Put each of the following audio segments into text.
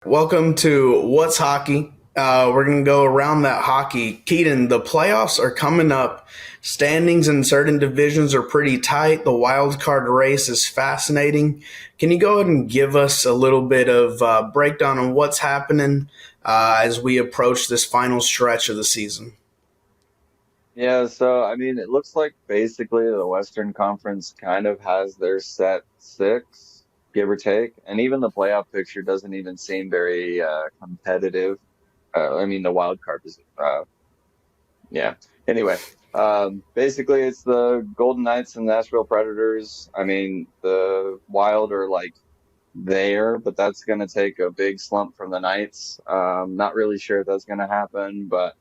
Welcome to What's Hockey. We're going to go around that hockey. Keaton, the playoffs are coming up. Standings in certain divisions are pretty tight. The wild card race is fascinating. Can you go ahead and give us a little bit of breakdown on what's happening as we approach this final stretch of the season? Yeah, so I mean, it looks like basically the Western Conference kind of has their set six, give or take, and even the playoff picture doesn't even seem very competitive. I mean, the wild card is, yeah. Anyway, basically it's the Golden Knights and Nashville Predators. I mean, the Wild are like there, but that's going to take a big slump from the Knights. Not really sure if that's going to happen, but.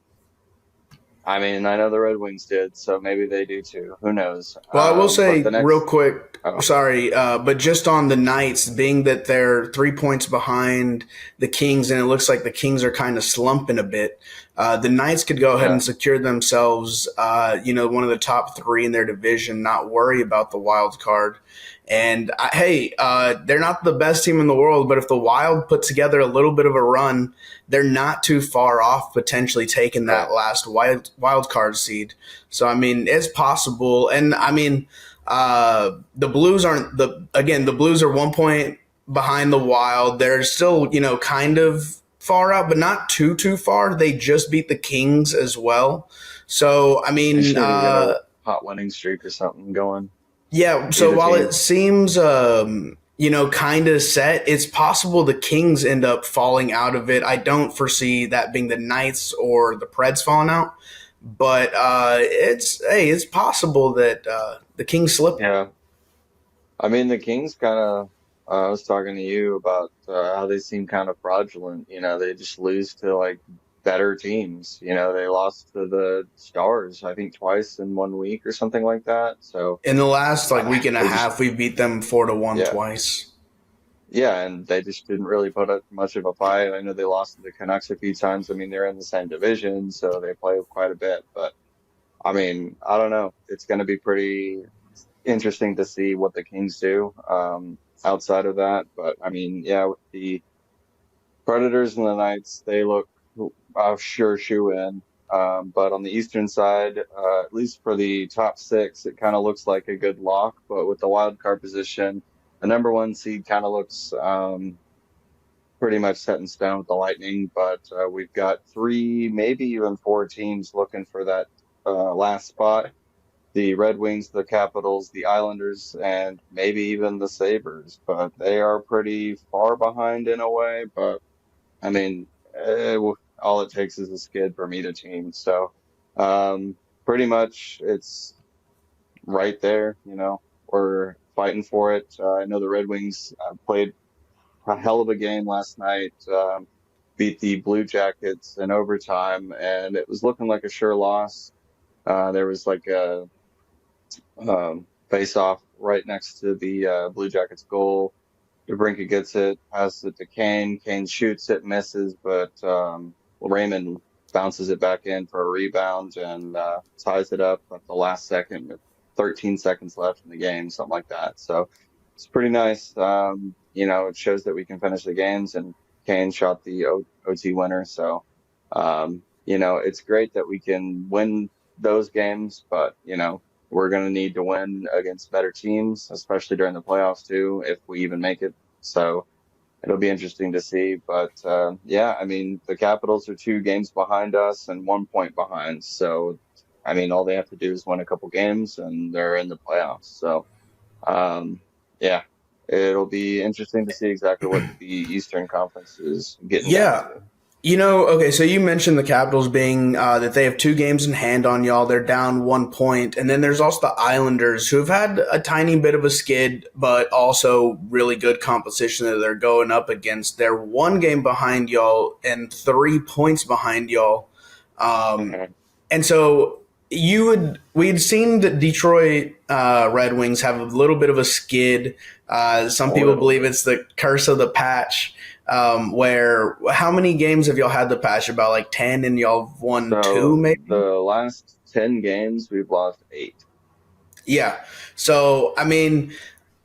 I mean, I know the Red Wings did, so maybe they do too. Who knows? Well, I will But say the real next, quick, oh, sorry, but just on the Knights, being that they're 3 points behind the Kings, and it looks like the Kings are kind of slumping a bit, the Knights could go ahead yeah, and secure themselves, one of the top three in their division, not worry about the wild card. And hey, they're not the best team in the world, but if the Wild put together a little bit of a run, they're not too far off potentially taking right. that last wild card seed. So I mean, it's possible, and I mean, the Blues aren't the Blues are 1 point behind the Wild. They're still kind of far out, but not too far. They just beat the Kings as well. So I They mean, should even get a hot winning streak or something going. yeah. So Either while team. it seems kind of set, it's possible the Kings end up falling out of it. I don't foresee that being the Knights or the Preds falling out, but it's possible that the Kings slip. Yeah. I mean, the Kings kind of, I was talking to you about how they seem kind of fraudulent. They just lose to like better teams. They lost to the Stars, I think twice in 1 week or something like that. So In the last like week and a they just, half, we beat them 4-1 yeah. twice. Yeah, and they just didn't really put up much of a fight. I know they lost to the Canucks a few times. I mean, they're in the same division, so they play quite a bit. But I mean, I don't know. It's going to be pretty interesting to see what the Kings do outside of that. But I mean, yeah, with the Predators and the Knights, they look sure shoe in. But on the Eastern side, at least for the top six, it kind of looks like a good lock. But with the wild card position, the number one seed kind of looks pretty much set in stone with the Lightning, but we've got three, maybe even four teams looking for that last spot. The Red Wings, the Capitals, the Islanders, and maybe even the Sabres, but they are pretty far behind in a way. But I mean, all it takes is a skid for me to change. So pretty much it's right there, we're fighting for it. I know the Red Wings played a hell of a game last night. Beat the Blue Jackets in overtime, and it was looking like a sure loss. There was like a face off right next to the Blue Jackets goal. DeBrincat gets it, passes it to Kane. Kane shoots it, misses, but Raymond bounces it back in for a rebound and ties it up at the last second with 13 seconds left in the game, something like that. So it's pretty nice. It shows that we can finish the games, and Kane shot the OT winner. So, it's great that we can win those games, but, we're going to need to win against better teams, especially during the playoffs too, if we even make it. So it'll be interesting to see. But yeah, I mean, the Capitals are 2 games behind us and 1 point behind. So, I mean, all they have to do is win a couple games and they're in the playoffs. So, yeah, it'll be interesting to see exactly what the Eastern Conference is getting down Yeah. to. Okay, so you mentioned the Capitals being that they have 2 games in hand on y'all. They're down 1 point. And then there's also the Islanders who have had a tiny bit of a skid, but also really good competition that they're going up against. They're 1 game behind y'all and 3 points behind y'all. Um, Mhm. and so we'd seen the Detroit Red Wings have a little bit of a skid. Some A people little believe bit. it's the curse of the patch. Where how many games have y'all had the patch? About like 10, and y'all have won two, So the maybe. last 10 games, we've lost eight. Yeah. So I mean,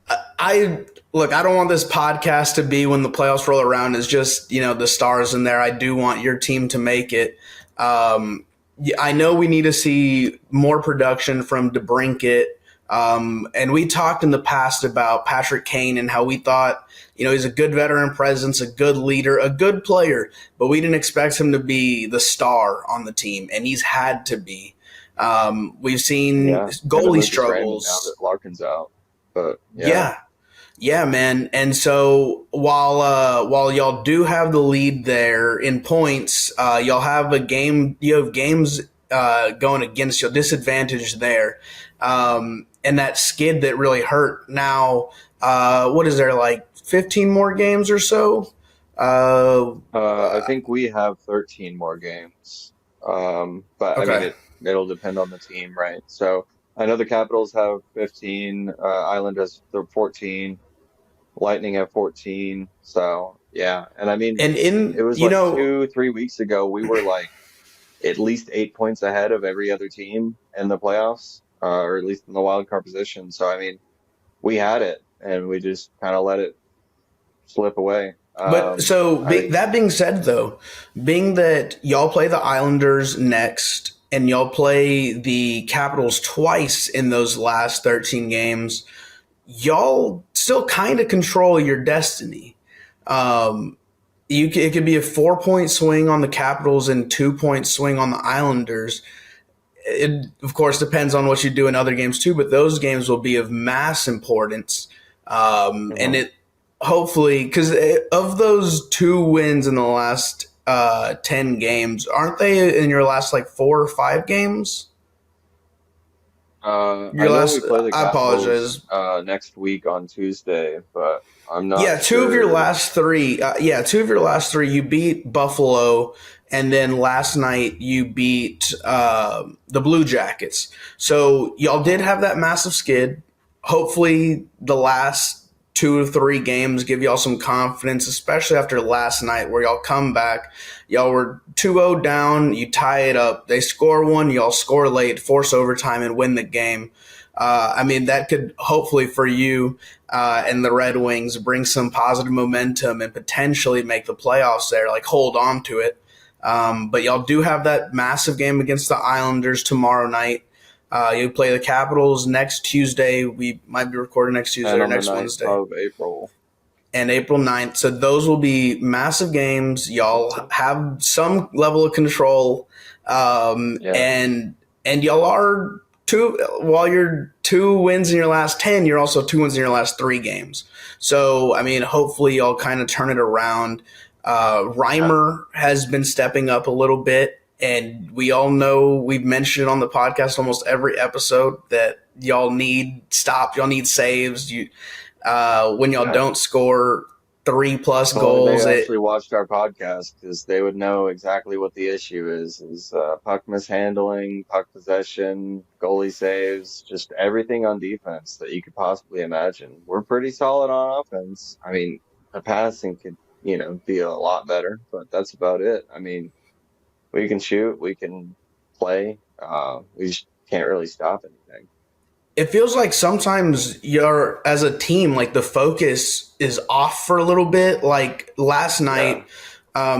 I look, I don't want this podcast to be when the playoffs roll around is just, the stars in there. I do want your team to make it. I know we need to see more production from DeBrincat. And we talked in the past about Patrick Kane and how we thought, he's a good veteran presence, a good leader, a good player, but we didn't expect him to be the star on the team, and he's had to be. We've seen Yeah, kind of goalie Lucas Raymond now struggles. that Larkin's out, but yeah. Yeah, yeah, man. And so while y'all do have the lead there in points, y'all have a game. You have games going against you, disadvantage there, and that skid that really hurt. Now, what is there, like 15 more games or so? I think we have 13 more games. But I mean, Okay. it'll depend on the team, right? So I know the Capitals have 15, Island has 14, Lightning have 14. So yeah, and I mean, And it was like 3 weeks ago, we were like at least 8 points ahead of every other team in the playoffs, or at least in the wild card position. So I mean, we had it, and we just kind of let it slip away. But so I mean, that being said, though, being that y'all play the Islanders next and y'all play the Capitals twice in those last 13 games, y'all still kind of control your destiny. Um, it could be a 4 point swing on the Capitals and 2 point swing on the Islanders. It, of course, depends on what you do in other games too, but those games will be of mass importance. And mhm. it hopefully, because of those 2 wins in the last 10 games, aren't they in your last like 4 or 5 games? I Your know last, we play the I apologize. Capitals next week on Tuesday, but I'm not Yeah, two of your sure. last three. Yeah, two of your last three. You beat Buffalo, and then last night you beat the Blue Jackets. So y'all did Mhm. have that massive skid. Hopefully, the last 2 or 3 games give y'all some confidence, especially after last night where y'all come back. Y'all were 2-0 down. You tie it up. They score one. Y'all score late, force overtime, and win the game. I mean, that could hopefully for you and the Red Wings bring some positive momentum and potentially make the playoffs there, like hold on to it. But y'all do have that massive game against the Islanders tomorrow night. You play the Capitals next Tuesday. We might be recording next Tuesday And or on the next ninth Wednesday of April. and April 9th. So those will be massive games. Y'all have some level of control. Yeah. And y'all are while you're 2 wins in your last 10, you're also 2 wins in your last 3 games. So, I mean, hopefully y'all kind of turn it around. Yeah. Reimer has been stepping up a little bit. And we all know we've mentioned it on the podcast almost every episode that y'all need stops, y'all need saves. When y'all Yeah. don't score 3 plus If only they goals, actually watched our podcast, because they would know exactly what the issue is puck mishandling, puck possession, goalie saves, just everything on defense that you could possibly imagine. We're pretty solid on offense. I mean, the passing could, be a lot better, but that's about it. I mean, we can shoot, we can play, we just can't really stop anything. it feels like sometimes you're as a team, like the focus is off for a little bit. Like last Yeah. night,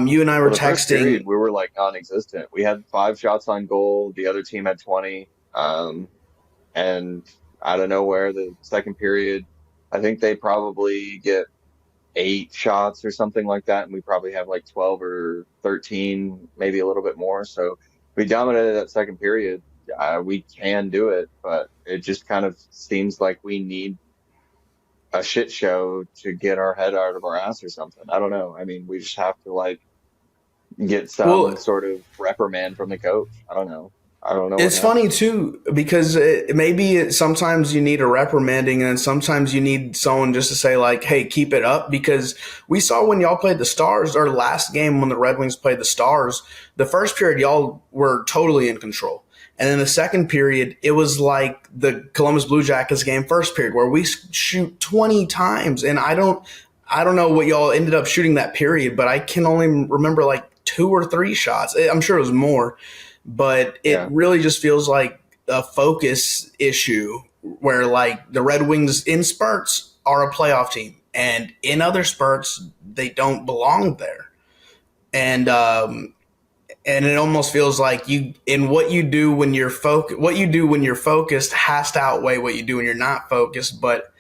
you and I were Well, the first period, texting. we were like non-existent. We had 5 shots on goal. The other team had 20. And out of nowhere, the second period, I think they probably get 8 shots or something like that. And we probably have like 12 or 13, maybe a little bit more. So we dominated that second period. We can do it, but it just kind of seems like we need a shit show to get our head out of our ass or something. I don't know. I mean, we just have to like get some Well, sort of reprimand from the coach. I don't know. I don't know what it's happened. funny too because sometimes you need a reprimanding, and then sometimes you need someone just to say like, "Hey, keep it up." Because we saw when y'all played the Stars, our last game when the Red Wings played the Stars, the first period y'all were totally in control, and then the second period it was like the Columbus Blue Jackets game first period where we shoot 20 times, and I don't know what y'all ended up shooting that period, but I can only remember like 2 or 3 shots. I'm sure it was more, but it Yeah. really just feels like a focus issue where like the Red Wings in spurts are a playoff team, and in other spurts they don't belong there. And it almost feels like what you do when you're focused has to outweigh what you do when you're not focused. But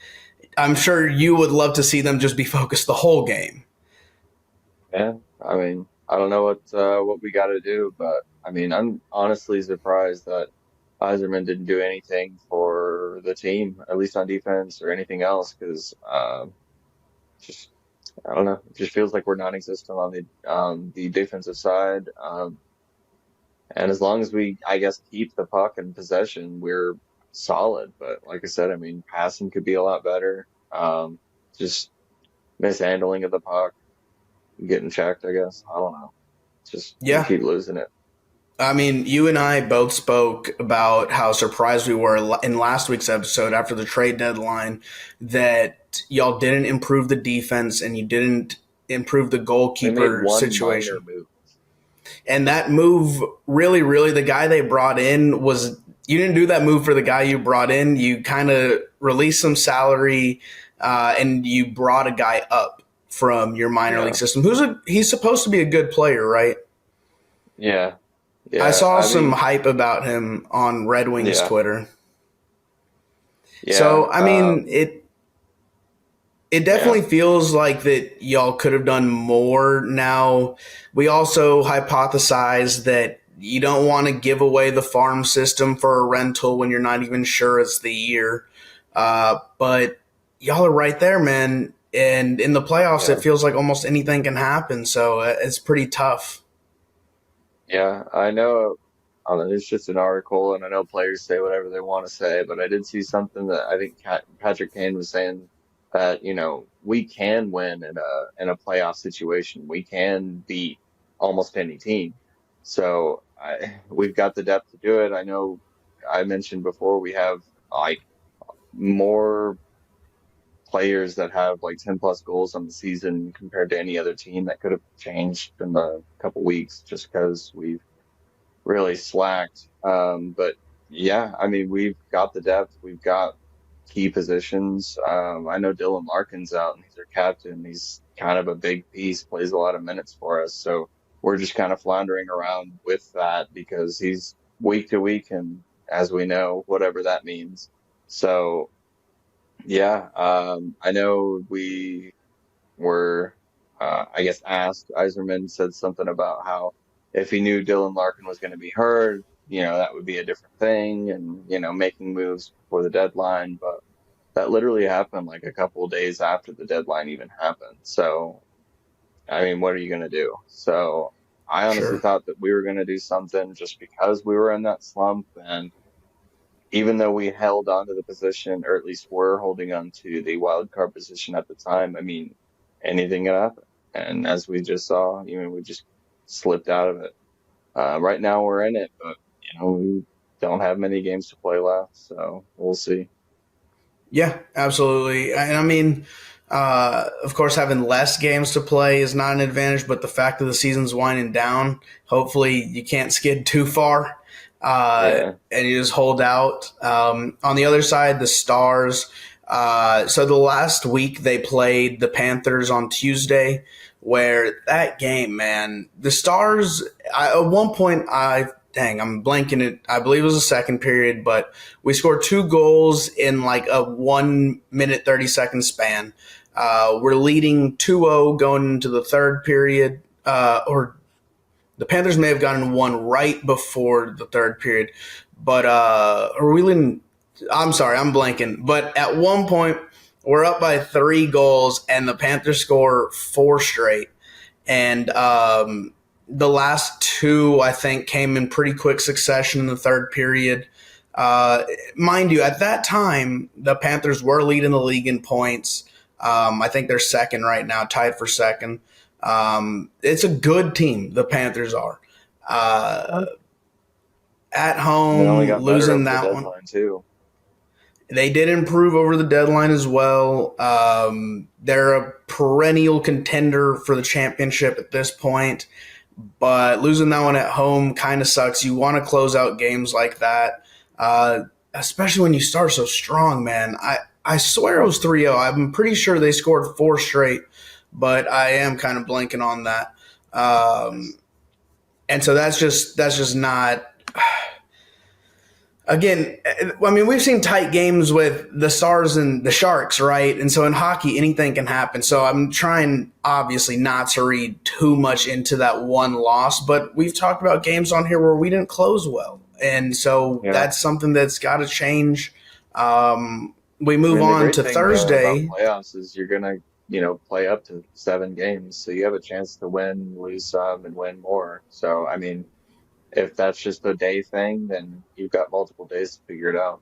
I'm sure you would love to see them just be focused the whole game. Yeah, I mean, I don't know what we got to do, but I mean, I'm honestly surprised that Iserman didn't do anything for the team, at least on defense or anything else, because just I don't know, it just feels like we're non-existent on the defensive side. And as long as we, I guess, keep the puck in possession, we're solid. But like I said, I mean, passing could be a lot better. Just mishandling of the puck, getting checked, I guess. I don't know. Just we Yeah, keep losing it. I mean, you and I both spoke about how surprised we were in last week's episode after the trade deadline that y'all didn't improve the defense and you didn't improve the They made goalkeeper one minor situation. move. And that move, really, the guy they brought in was, you didn't do that move for the guy you brought in. You kind of released some salary and you brought a guy up from your minor league Yeah, system. He's supposed to be a good player, right? yeah, I yeah. saw I some mean, hype about him on Red Wings yeah, Twitter. yeah, So, I mean, it yeah, definitely feels like that y'all could have done more. Now, we also hypothesized that you don't want to give away the farm system for a rental when you're not even sure it's the year. But y'all are right there, man. And in the playoffs, it yeah. feels like almost anything can happen. So it's pretty tough. Yeah, I know. It's just an article, and I know players say whatever they want to say, but I did see something that I think Patrick Kane was saying that, we can win in a playoff situation. We can beat almost any team. So we've got the depth to do it. I know I mentioned before we have like more players that have like 10 plus goals on the season compared to any other team that could have changed in the couple weeks just because we've really slacked. But yeah, I mean, we've got the depth, we've got key positions. I know Dylan Larkin's out and he's our captain. He's kind of a big piece, plays a lot of minutes for us. So we're just kind of floundering around with that because he's week to week, and as we know, whatever that means. So yeah, I know we were, I guess, asked. Iserman said something about how if he knew Dylan Larkin was going to be hurt, that would be a different thing, and making moves before the deadline. But that literally happened like a couple of days after the deadline even happened. So, I mean, what are you going to do? So, I honestly Sure. thought that we were going to do something just because we were in that slump, and even though we held on to the position, or at least were holding on to the wild card position at the time, I mean, anything could happen. And as we just saw, we just slipped out of it. Right now we're in it, but we don't have many games to play left, so we'll see. Yeah, absolutely. And I mean, of course, having less games to play is not an advantage, but the fact that the season's winding down, hopefully you can't skid too far Yeah, and you just hold out. On the other side, the Stars. So the last week they played the Panthers on Tuesday, where that game, man, the Stars, at one point, I'm blanking it. I believe it was the second period, but we scored two goals in like a 1 minute, 30-second span. We're leading 2-0 going into the third period, or the Panthers may have gotten one right before the third period, but or we didn't. I'm sorry, I'm blanking. But at one point, we're up by 3 goals, and the Panthers score four straight. And the last two, I think, came in pretty quick succession in the third period. Uh, Mind you, at that time, the Panthers were leading the league in points. I think they're second right now, tied for second. It's a good team, the Panthers are. Uh, at and they only home, got better losing over the that one. deadline too. They did improve over the deadline as well. They're a perennial contender for the championship at this point, but losing that one at home kind of sucks. You want to close out games like that, especially when you start so strong, man. I swear it was 3-0. I'm pretty sure they scored four straight, but I am kind of blanking on that. Nice. And so that's just not. Again, I mean, we've seen tight games with the Stars and the Sharks, right? And so in hockey, anything can happen. So I'm trying, obviously, not to read too much into that one loss, but we've talked about games on here where we didn't close well. And so Yeah. that's something that's got to change. We I move mean, the on great to thing about Thursday. playoffs is you're gonna, play up to 7 games, so you have a chance to win, lose some, and win more. So, I mean, if that's just a day thing, then you've got multiple days to figure it out.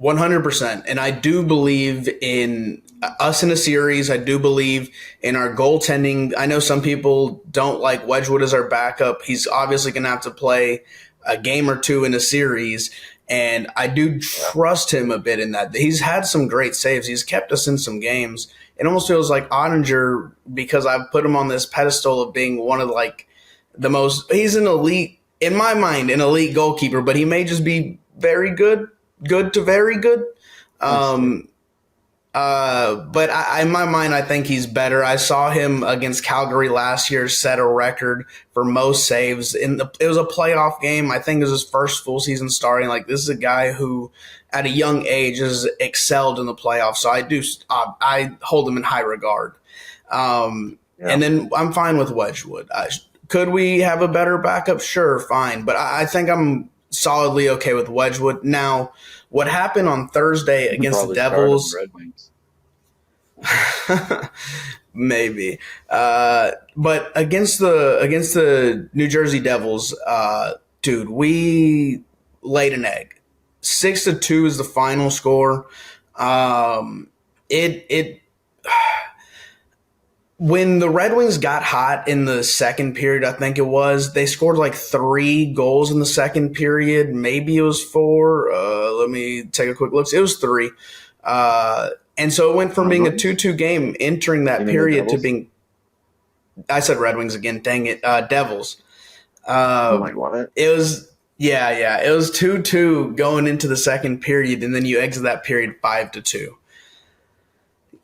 100%. And I do believe in us in a series. I do believe in our goaltending. I know some people don't like Wedgwood as our backup. He's obviously going to have to play a game or two in a series. And I do Yeah. trust him a bit in that. He's had some great saves. He's kept us in some games. It almost feels like Ottinger, because I've put him on this pedestal of being one of like the most, he's an elite, in my mind, an elite goalkeeper, but he may just be very good, good to very good. Nice, dude. Um, but in my mind, I think he's better. I saw him against Calgary last year set a record for most saves it was a playoff game. I think it was his first full season starting. Like, this is a guy who, at a young age, has excelled in the playoffs. So I hold him in high regard. Yeah. And then I'm fine with Wedgwood. Could we have a better backup? Sure, fine. But I think I'm solidly okay with Wedgwood. Now, what happened on Thursday You could against the probably start him Devils? Red Wings. Maybe, but against the New Jersey Devils, dude, we laid an egg. 6-2 is the final score. It when the Red Wings got hot in the second period, I think it was, they scored like three goals in the second period. Maybe it was four. Let me take a quick look. It was three. And so it went from Red being a Wings? 2-2 game entering You that mean the period to Devils? being, I said Red Wings again, dang it, Devils. I'm like, Um, what? it was, yeah, it was 2-2 going into the second period, and then you exit that period 5-2.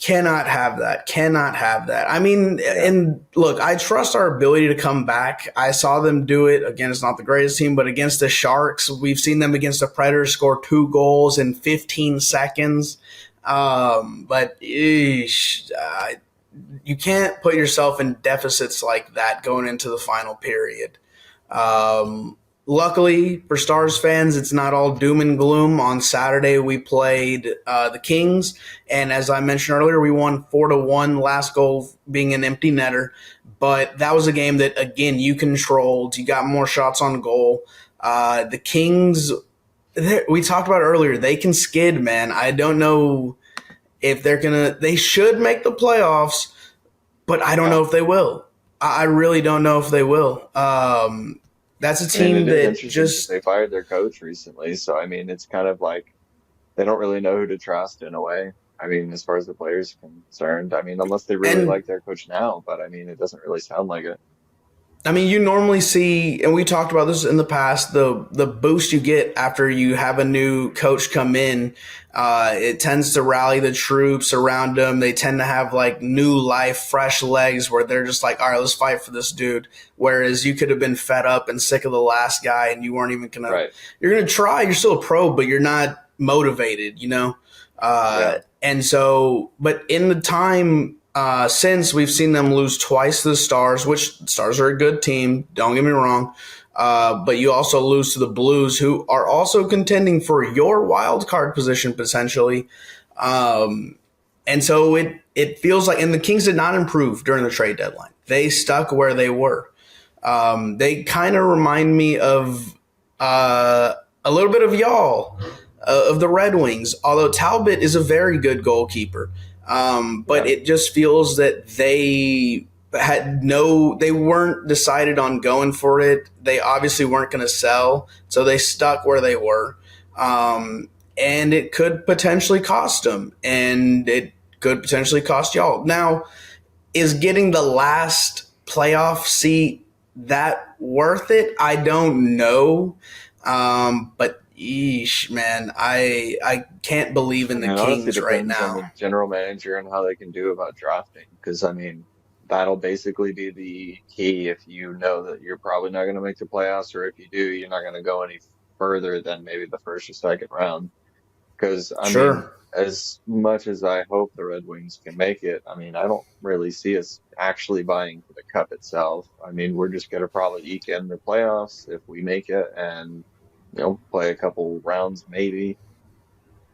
Cannot have that. Cannot have that. I mean, Yeah. and look, I trust our ability to come back. I saw them do it. Again, it's not the greatest team, but against the Sharks, we've seen them against the Predators score two goals in 15 seconds. But you can't put yourself in deficits like that going into the final period. Luckily for Stars fans, it's not all doom and gloom. On Saturday, we played the Kings, and as I mentioned earlier, we won 4-1. Last goal being an empty netter, but that was a game that again you controlled. You got more shots on goal. The Kings, we talked about earlier, they can skid, man. I don't know if they're gonna. They should make the playoffs, but I don't Yeah. know if they will. I really don't know if they will. That's a I mean, team it is that interesting because just they fired their coach recently. So, I mean, it's kind of like they don't really know who to trust in a way. I mean, as far as the players are concerned, I mean, unless they really and like their coach now, but I mean, it doesn't really sound like it. I mean, you normally see, and we talked about this in the past, the boost you get after you have a new coach come in. It tends to rally the troops around them. They tend to have like new life, fresh legs where they're just like, all right, let's fight for this dude. Whereas you could have been fed up and sick of the last guy and you weren't even Right. you're going to try. You're still a pro, but you're not motivated, you know? Yeah. And so, but in the time since, we've seen them lose twice to the Stars, which Stars are a good team. Don't get me wrong. But you also lose to the Blues, who are also contending for your wild card position potentially. Um, and so it feels like, and the Kings did not improve during the trade deadline. They stuck where they were. They kind of remind me of a little bit of y'all, of the Red Wings, although Talbot is a very good goalkeeper. But Yeah. it just feels that they weren't decided on going for it. They obviously weren't going to sell, so they stuck where they were. And it could potentially cost them, and it could potentially cost y'all. Now, is getting the last playoff seat that worth it? I don't know. But Yeesh, man. I can't believe in I the mean, it honestly Kings right depends on now. the general manager and how they can do about drafting. Because, I mean, that'll basically be the key if you know that you're probably not going to make the playoffs, or if you do, you're not going to go any further than maybe the first or second round. Because, I mean, Sure. as much as I hope the Red Wings can make it, I mean, I don't really see us actually buying for the cup itself. I mean, we're just going to probably eke in the playoffs if we make it and, play a couple rounds maybe.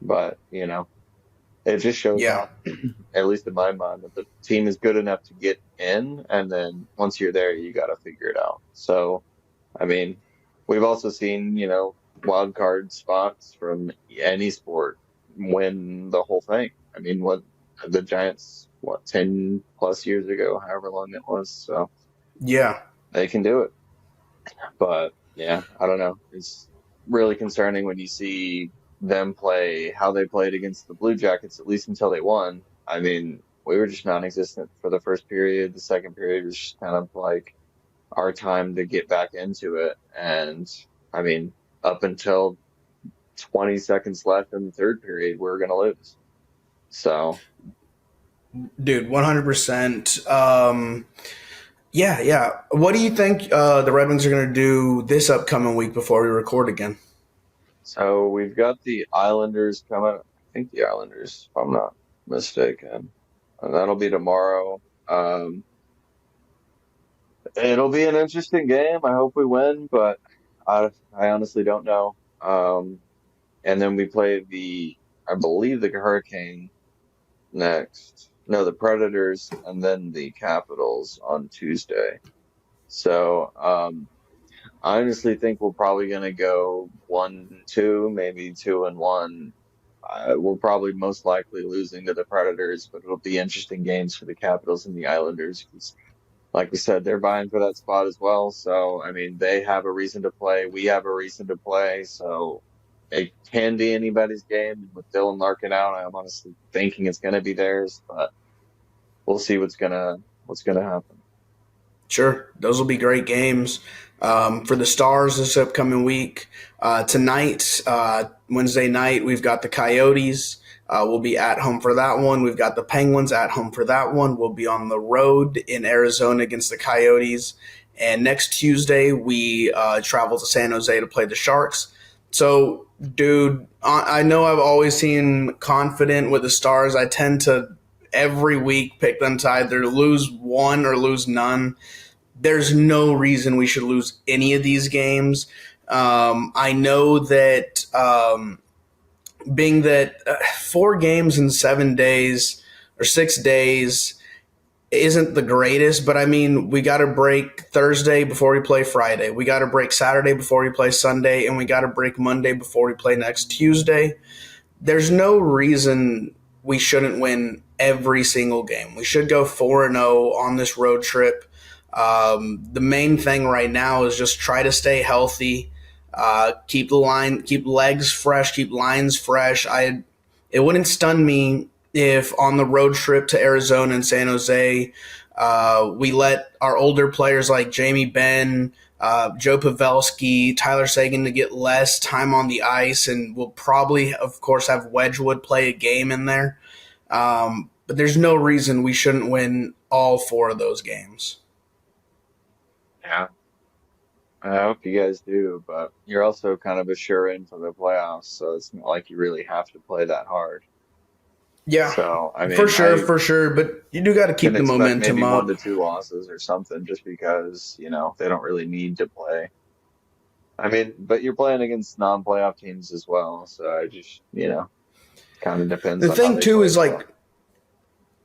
But, it just shows Yeah. off, at least in my mind, that the team is good enough to get in. And then once you're there, you got to figure it out. So, I mean, we've also seen, wild card spots from any sport win the whole thing. I mean, what the Giants, 10 plus years ago, however long it was. So Yeah. they can do it. But yeah, I don't know. It's really concerning when you see them play how they played against the Blue Jackets, at least until they won. I mean, we were just non-existent for the first period. The second period was just kind of like our time to get back into it. And I mean, up until 20 seconds left in the third period, we were going to lose. So, Dude, 100%. Yeah, yeah. What do you think the Red Wings are going to do this upcoming week before we record again? so we've got the Islanders coming. I think the Islanders, if I'm not mistaken, and that'll be tomorrow. Um, It'll be an interesting game. I hope we win, but I honestly don't know. And then we play I believe the Hurricane next. No, the Predators and then the Capitals on Tuesday. So, I honestly think we're probably gonna go 1-2, maybe 2-1. We're probably most likely losing to the Predators, but it'll be interesting games for the Capitals and the Islanders. Like we said, they're vying for that spot as well. So, I mean, they have a reason to play. We have a reason to play. So it can be anybody's game. With Dylan Larkin out, I'm honestly thinking it's going to be theirs, but we'll see what's gonna happen. Sure, those will be great games for the Stars this upcoming week. Tonight, Wednesday night, we've got the Coyotes. We'll be at home for that one. We've got the Penguins at home for that one. We'll be on the road in Arizona against the Coyotes. And next Tuesday, we travel to San Jose to play the Sharks. So, dude, I know I've always seen confident with the Stars. I tend to every week pick them to either lose one or lose none. There's no reason we should lose any of these games. I know that being that 4 games in 7 days or 6 days isn't the greatest, but I mean, we got to break Thursday before we play Friday. We got to break Saturday before we play Sunday, and we got to break Monday before we play next Tuesday. There's no reason we shouldn't win every single game. We should go 4-0 on this road trip. The main thing right now is just try to stay healthy, keep legs fresh, keep lines fresh. It wouldn't stun me if on the road trip to Arizona and San Jose, we let our older players like Jamie Benn, Joe Pavelski, Tyler Seguin to get less time on the ice, and we'll probably, of course, have Wedgwood play a game in there. But there's no reason we shouldn't win all 4 of those games. Yeah. I hope you guys do, but you're also kind of a sure in for the playoffs, so it's not like you really have to play that hard. Yeah, So, I for mean, sure, I for sure. But you do got to keep can the expect momentum maybe one up. to two losses or something just because, they don't really need to play. I mean, but you're playing against non-playoff teams as well, so I just, kind of depends The on how thing they too play is as well. like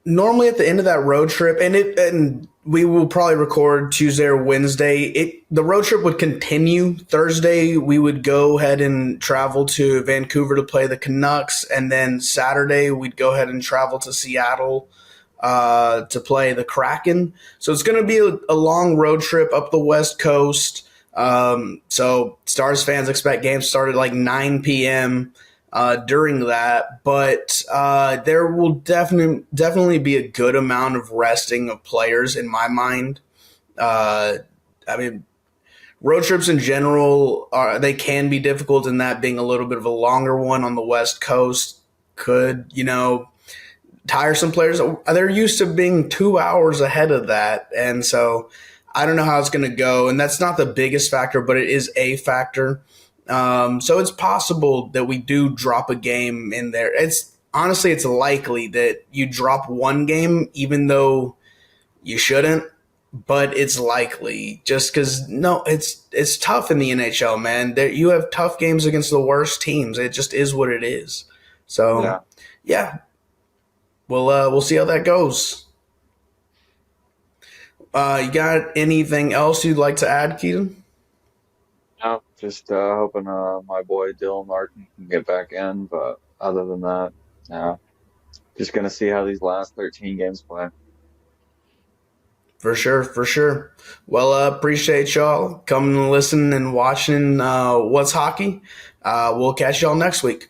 normally at the end of that road trip, and we will probably record Tuesday or Wednesday. The road trip would continue. Thursday we would go ahead and travel to Vancouver to play the Canucks, and then Saturday we'd go ahead and travel to Seattle to play the Kraken. So it's going to be a long road trip up the West Coast. So Stars fans expect games started like 9 p.m. During that, but there will definitely be a good amount of resting of players in my mind. Uh, I mean, road trips in general they can be difficult, and that being a little bit of a longer one on the West Coast could, tire some players. They're used to being 2 hours ahead of that, and so I don't know how it's going to go. And that's not the biggest factor, but it is a factor. So it's possible that we do drop a game in there. It's honestly, it's likely that you drop one game, even though you shouldn't. But it's likely just because no, it's tough in the NHL, man. You have tough games against the worst teams. It just is what it is. So Yeah. yeah, we'll see how that goes. You got anything else you'd like to add, Keaton? No, just hoping my boy Dylan Larkin can get back in, but other than that, yeah, just gonna see how these last 13 games play. For sure, for sure. Well, appreciate y'all coming and listening and watching What's Hockey. We'll catch y'all next week.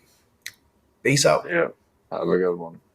Peace out. Yeah. Have a good one.